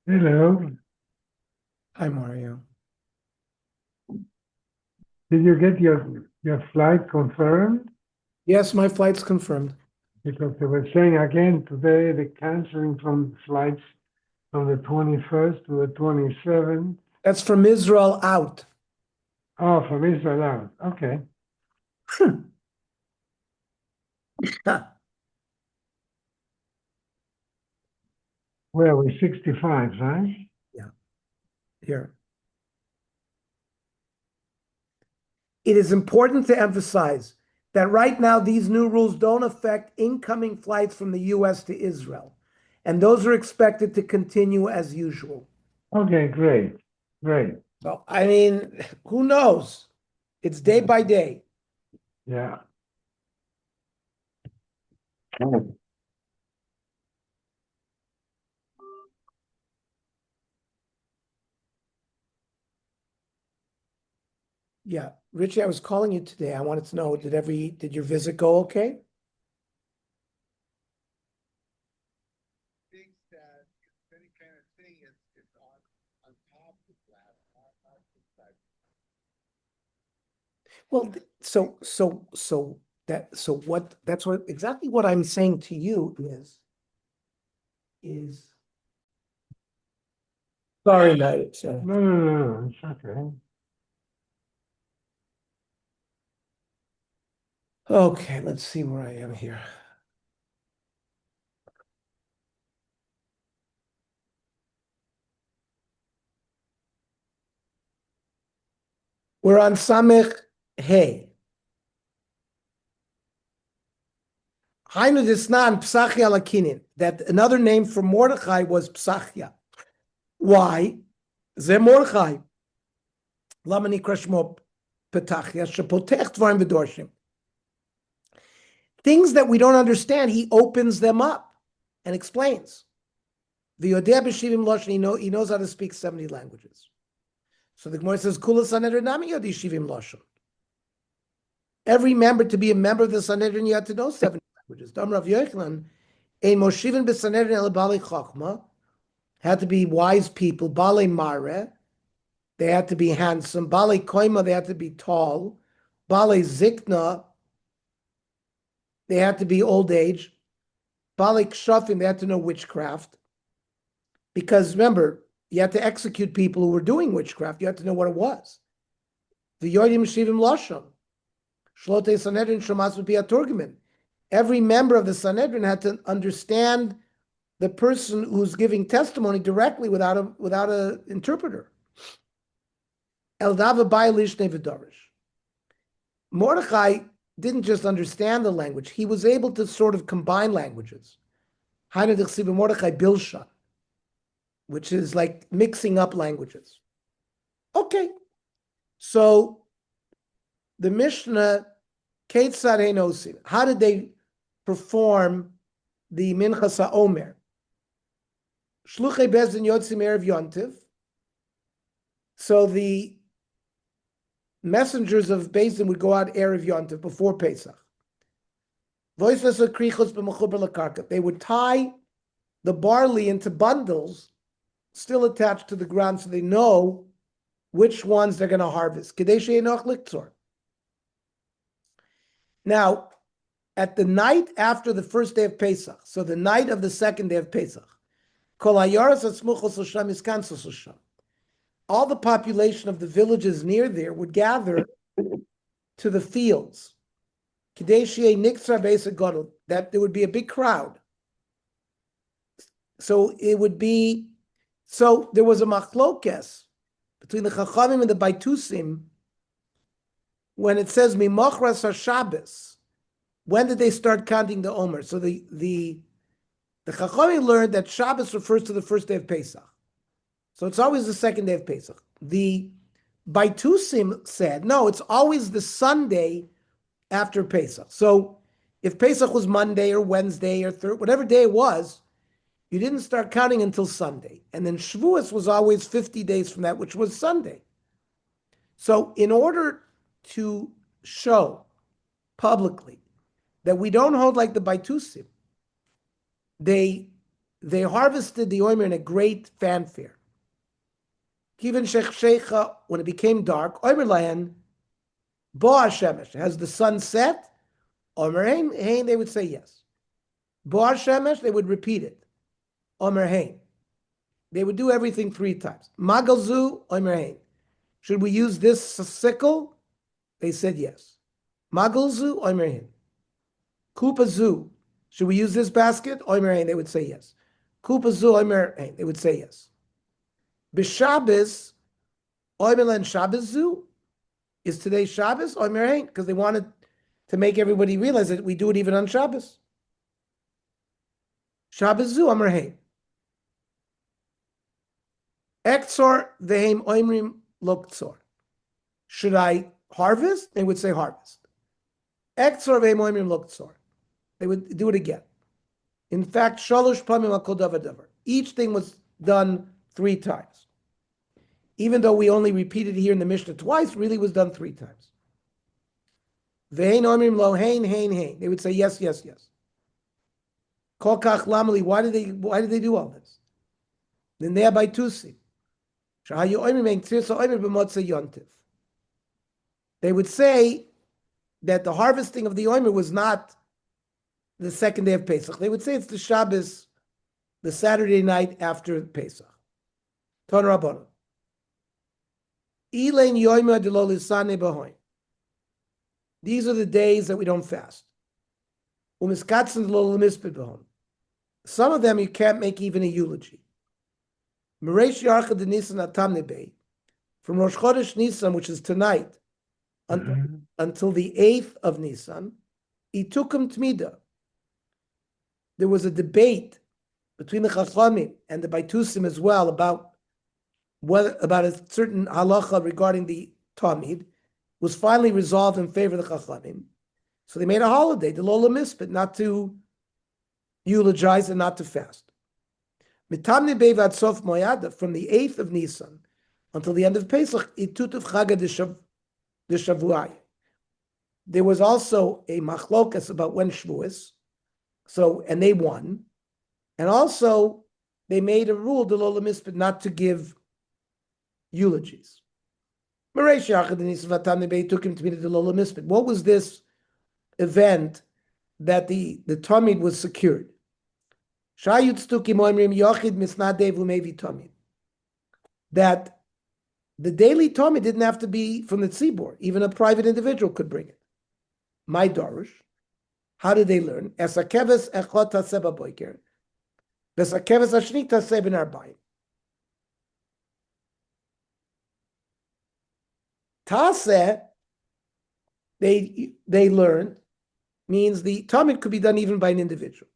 Hello. Hi, Mario. Did you get your flight confirmed? Yes, my flight's confirmed. Because they were saying again today the canceling from flights from the 21st to the 27th. That's from Israel out. Oh, from Israel out. Okay. Where are we? 65, right? Yeah, here. It is important to emphasize that right now these new rules don't affect incoming flights from the US to Israel, and those are expected to continue as usual. Okay, great. Great. So, I mean, who knows? It's day by day. Yeah. Yeah, Richie, I was calling you today. I wanted to know, did your visit go okay? Well, that's what exactly what I'm saying to you is sorry, mate. No, no, no, no. It's okay. Okay, let's see where I am here. We're on Samech Hey. Hainu Disnan Psachia Lakinin. That another name for Mordechai was Psachia. Why? Ze Mordechai. Lamani Krashmo Petachia Shapotech Dvarim V'Dorshim. Things that we don't understand, he opens them up and explains. The Yodea B'Shivim Lashon, he knows how to speak 70 languages. So the Gemara says, Kula Sanhedrin Nami Yodi Shivim Lashon. Every member, to be a member of the Sanhedrin, you had to know 70 languages. Dam Rav Yochanan, Ein Moshivin B'Sanhedrin El Bali Chachma, had to be wise people. Bali Mare, they had to be handsome. Bali Koima, they had to be tall. Bali Zikna, they had to be old age. Bali Kshafim, they had to know witchcraft. Because remember, you had to execute people who were doing witchcraft. You had to know what it was. The Yodim Shivim Lashon. Shlote Sanhedrin Shamas would be a Turgaman. Every member of the Sanhedrin had to understand the person who's giving testimony directly without an interpreter. Eldava Bayalish Nevidarish. Mordechai didn't just understand the language, he was able to sort of combine languages. Mordechai Bilshan, which is like mixing up languages. Okay, so the Mishnah, Ketzad Enosim, how did they perform the Minchas HaOmer? Shluchei Bezdin Yotzim Erev Yontiv. So the messengers of Bezdin would go out Erev Yontiv before Pesach. They would tie the barley into bundles still attached to the ground so they know which ones they're going to harvest. Now, at the night after the first day of Pesach, so the night of the second day of Pesach, all the population of the villages near there would gather to the fields. That there would be a big crowd. So it would be, so there was a machlokes between the Chachamim and the Baitusim when it says Mimochras HaShabbos. When did they start counting the Omer? So the Chachamim learned that Shabbos refers to the first day of Pesach. So it's always the second day of Pesach. The Baitusim said, no, it's always the Sunday after Pesach. So if Pesach was Monday or Wednesday or whatever day it was, you didn't start counting until Sunday. And then Shavuos was always 50 days from that, which was Sunday. So in order to show publicly that we don't hold like the Baitusim, they they harvested the omer in a great fanfare. Even Sheikha, when it became dark, omer lahen, bo hashemesh, has the sun set? Omer hein, they would say yes. Bo hashemesh, they would repeat it. Omer hein. They would do everything 3 times. Magalzu, omer hein. Should we use this sickle? They said yes. Magalzu, omer hein. Kupazu, should we use this basket? Omer hein, they would say yes. Kupazu, omer hein, they would say yes. B'Shabbos, omer and Shabbazu, is today Shabbos? Omer hein, because they wanted to make everybody realize that we do it even on Shabbos. Shabbazu, omer hein. Ektzor vehem oimrim loktzor. Should I harvest? They would say harvest. Ektzor vehem oimrim loktzor. They would do it again. In fact, shalosh pamim al kol davar davar. Each thing was done 3 times. Even though we only repeated here in the Mishnah twice, really was done 3 times. Ve'ein oimrim lo hein, hein, hein. They would say yes, yes, yes. Kol kach lamali. Why did they do all this? Then they are by tusi. They would say that the harvesting of the omer was not the 2nd day of Pesach. They would say it's the Shabbos, the Saturday night after Pesach. Ton Rabbanon. These are the days that we don't fast. Some of them you can't make even a eulogy. From Rosh Chodesh Nisan, which is tonight, until the 8th of Nisan, Itukum Tmida. There was a debate between the Chachamim and the Baitusim as well about a certain halacha regarding the Tamid, was finally resolved in favor of the Chachamim. So they made a holiday, the Lola Mispit, not to eulogize and not to fast. Mitamne Bevad Sof Moyada, from the 8th of Nisan until the end of Pesach, Itutuv Chaga de Shavuai. There was also a machlokas about when Shavuos, and they won. And also, they made a rule, the Lola Mispit, not to give eulogies. What was this event that the Tamid was secured? That the daily Tamid didn't have to be from the tzibor. Even a private individual could bring it. My Darush. How did they learn? Esakeves echot taseh b'boiker. Besakeves hashni taseh ben arbayim. Taseh, they learned, means the Tamid could be done even by an individual.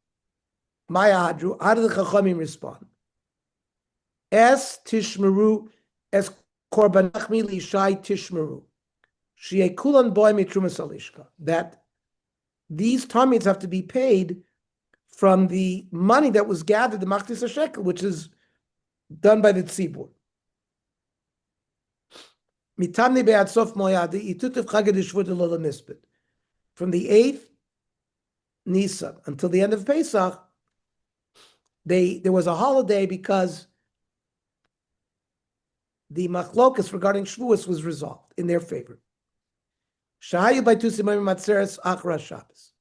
Maya Hadru, how did the Chachamim respond? Es tishmeru, es korbanachmi lishai tishmeru. Shi'e kulan boy mitrumas alishka. That these Tamids have to be paid from the money that was gathered, the Machtis HaShekel, which is done by the Tzibur. Mitamni be'ad sof moyadi, itutev chagad ishvut elola mispet. From the 8th Nisan until the end of Pesach, there was a holiday because the machlokas regarding Shavuos was resolved in their favor. Shahayu Baitusim Matzeres Achra Shabbos.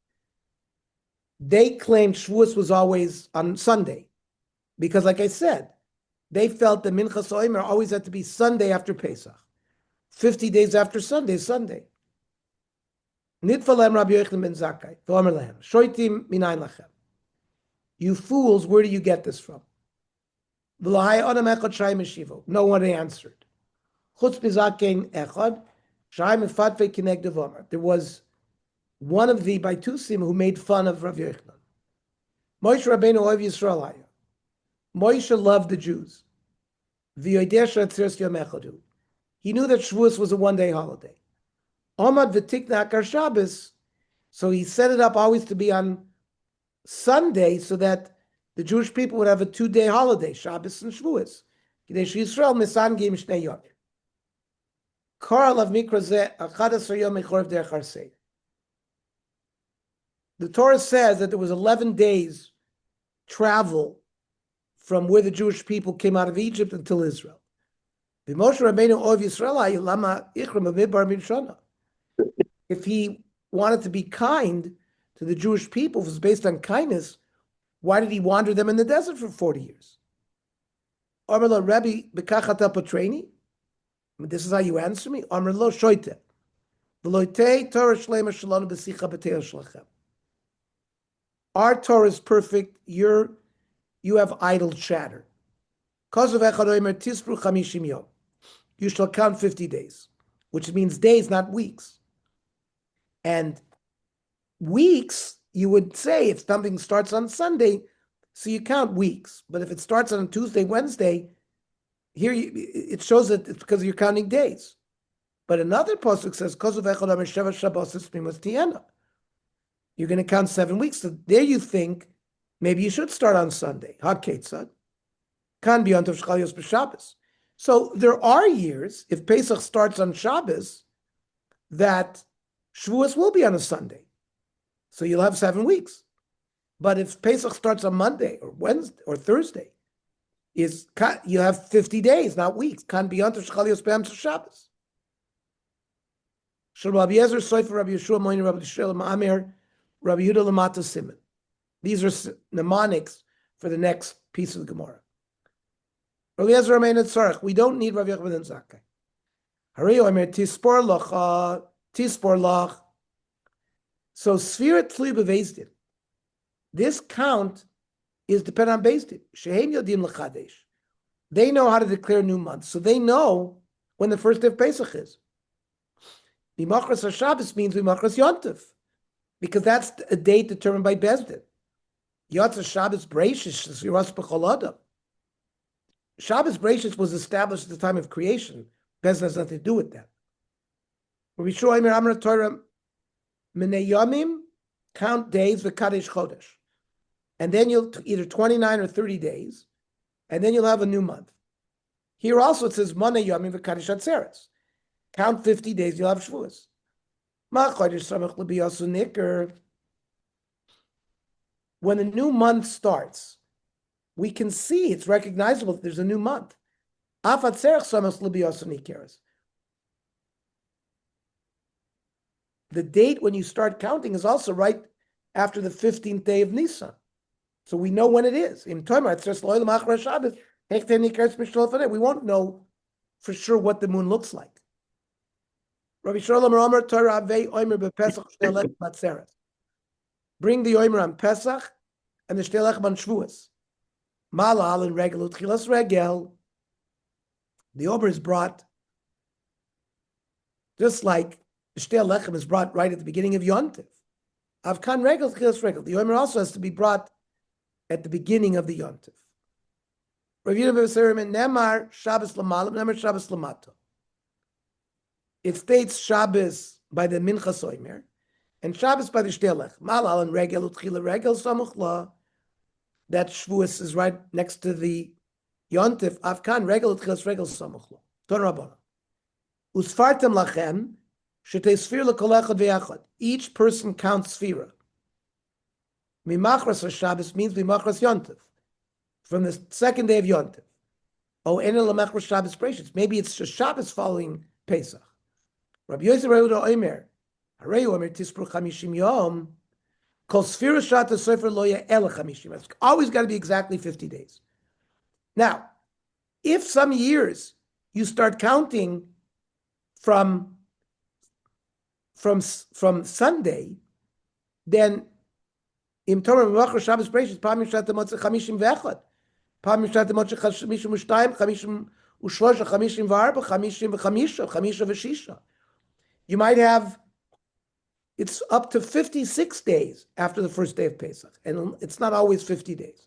They claimed Shavuos was always on Sunday because, like I said, they felt that Minchas Omer always had to be Sunday after Pesach. 50 days after Sunday is Sunday. Nitfalem Rabbi Yochanan ben Zakkai, v'omer lehem, shoitim minayin lachem. You fools, where do you get this from? No one answered. There was one of the Baitusim who made fun of Rav Yochanan. Moshe Rabbeinu ohev Yisrael. Moshe loved the Jews. He knew that Shavuos was a one-day holiday. Omad v'tikna akar Shabbos, so he set it up always to be on Sunday so that the Jewish people would have a 2-day holiday, Shabbos and Shavuos. Yisrael misangim shnei yom. Karal of mikra zeh 11 yom mechorev derech harsei. The Torah says that there was 11 days travel from where the Jewish people came out of Egypt until Israel. If he wanted to be kind to the Jewish people, if it was based on kindness, why did he wander them in the desert for 40 years? This is how you answer me. Our Torah is perfect. You have idle chatter. You shall count 50 days, which means days, not weeks. And weeks, you would say if something starts on Sunday, so you count weeks. But if it starts on Tuesday, Wednesday, here it shows that it's because you're counting days. But another pasuk says, you're going to count 7 weeks. So there you think maybe you should start on Sunday. So there are years, if Pesach starts on Shabbos, that Shavuos will be on a Sunday. So you'll have 7 weeks. But if Pesach starts on Monday or Wednesday or Thursday, you have 50 days, not weeks. Kan beyond Shchalios B'Am Shabbos. Shal Rabbi Yezer Soifer Rabbi Yeshua Moini Rabbi Yisrael Ma'amer Rabbi Yehuda Lamata Simon. These are mnemonics for the next piece of the Gemara. Rabbi Yezer Ramein et Sarach. We don't need Rabbi Yochanan Zakkai. Hari Omer Tispor Lach. So Sfirat Tli Bevezdin. This count is dependent on Beis Din. Shehem Yodim L'Chadesh. They know how to declare new months, so they know when the first day of Pesach is. B'machras HaShabbos means B'machras Yontif, because that's a date determined by Beis Din. Yotza Shabbos Breishis Yiras B'chol Adam. Shabbos Breishis was established at the time of creation. Beis Din has nothing to do with that. Rabbi Yeshua Omer Amar Torah Minei Yomim, count days v'kadesh chodesh. And then you'll either 29 or 30 days, and then you'll have a new month. Here also it says Monei Yomim v'kadesh atzeres. Count 50 days, you'll have Shavuos. When the new month starts, we can see it's recognizable that there's a new month. The date when you start counting is also right after the 15th day of Nisan. So we know when it is. We won't know for sure what the moon looks like. Rabbi Shalom Omer Torah Avei Omer bePesach Shtelech Matzeres. Bring the Omer on Pesach and the Shtelech on Shavuos. Malal and Regel Utchilas Regel. The Omer is brought just like the Shtelech is brought right at the beginning of Yontif. Avkan Regel Utchilas Regel. The Omer also has to be brought at the beginning of the Yontif. Rav Yehuda Bebeserim Nemar Shabbos Lamalim Nemar Shabbos Lamato. It states Shabbos by the Minchas Omer and Shabbos by the Shtelech. Malal and Regel Utchila Regel Samuchla. That Shavuos is right next to the Yontif. Avkan Regel Utchilas Regel Samuchla. Ton Rabbana. Usfartem lachem shetei sfir lekol echad ve'echad. Each person counts sfira. Mimachras Shabbos means Mimachras Yontif, from the second day of Yontif. Oh, Enel Lamachras Shabbos Breishis. Maybe it's just Shabbos following Pesach. Rabbi Yosef Rehuda Omer, Harei Omer Tispru Chamishim Yom, Kol Sfira Shata Sofer Loya El Chamishim. It's always got to be exactly 50 days. Now, if some years you start counting from Sunday, then Im Torah Mimachras Shabbos Breishis, Pam Yishat Motze Chamishim Ve'echad, Pam Yishat Motze Chamishim U'Shtayim, Chamishim U'Shlosha, Chamishim V'Arba, Chamishim V'Chamisha, Chamisha V'Shisha. You might have, it's up to 56 days after the first day of Pesach, and it's not always 50 days.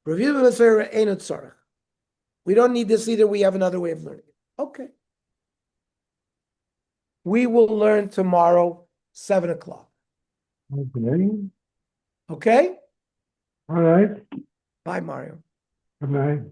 We don't need this either. We have another way of learning it. Okay. We will learn tomorrow, 7 o'clock. Okay. Okay? All right. Bye, Mario. Good night.